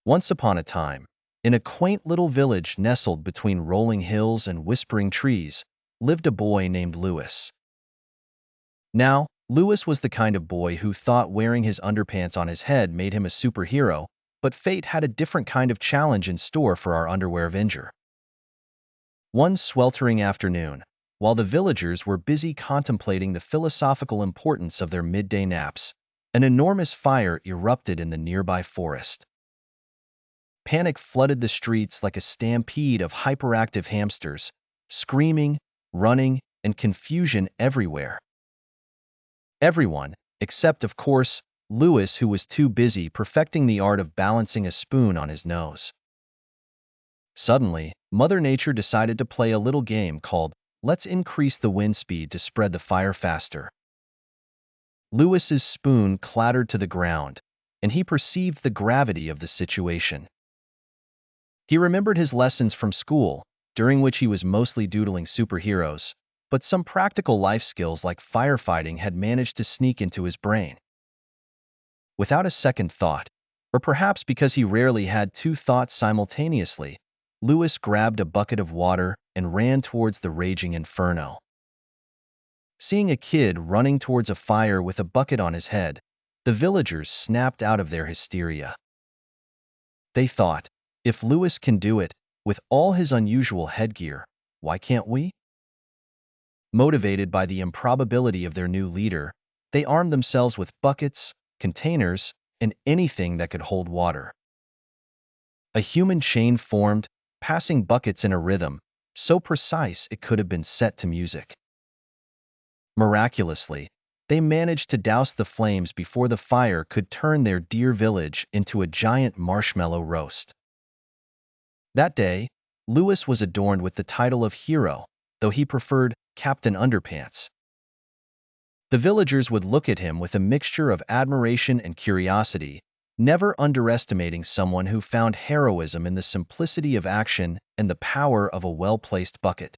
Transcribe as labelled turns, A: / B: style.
A: Once upon a time, in a quaint little village nestled between rolling hills and whispering trees, lived a boy named Louis. Now, Louis was the kind of boy who thought wearing his underpants on his head made him a superhero, but fate had a different kind of challenge in store for our underwear Avenger. One sweltering afternoon, while the villagers were busy contemplating the philosophical importance of their midday naps, an enormous fire erupted in the nearby forest. Panic flooded the streets like a stampede of hyperactive hamsters, screaming, running, and confusion everywhere. Everyone, except of course, Louis, who was too busy perfecting the art of balancing a spoon on his nose. Suddenly, Mother Nature decided to play a little game called "Let's increase the wind speed to spread the fire faster." Louis's spoon clattered to the ground, and he perceived the gravity of the situation. He remembered his lessons from school, during which he was mostly doodling superheroes, but some practical life skills like firefighting had managed to sneak into his brain. Without a second thought, or perhaps because he rarely had two thoughts simultaneously, Louis grabbed a bucket of water and ran towards the raging inferno. Seeing a kid running towards a fire with a bucket on his head, the villagers snapped out of their hysteria. They thought, if Louis can do it, with all his unusual headgear, why can't we? Motivated by the improbability of their new leader, they armed themselves with buckets, containers, and anything that could hold water. A human chain formed, passing buckets in a rhythm, so precise it could have been set to music. Miraculously, they managed to douse the flames before the fire could turn their dear village into a giant marshmallow roast. That day, Louis was adorned with the title of hero, though he preferred Captain Underpants. The villagers would look at him with a mixture of admiration and curiosity, never underestimating someone who found heroism in the simplicity of action and the power of a well-placed bucket.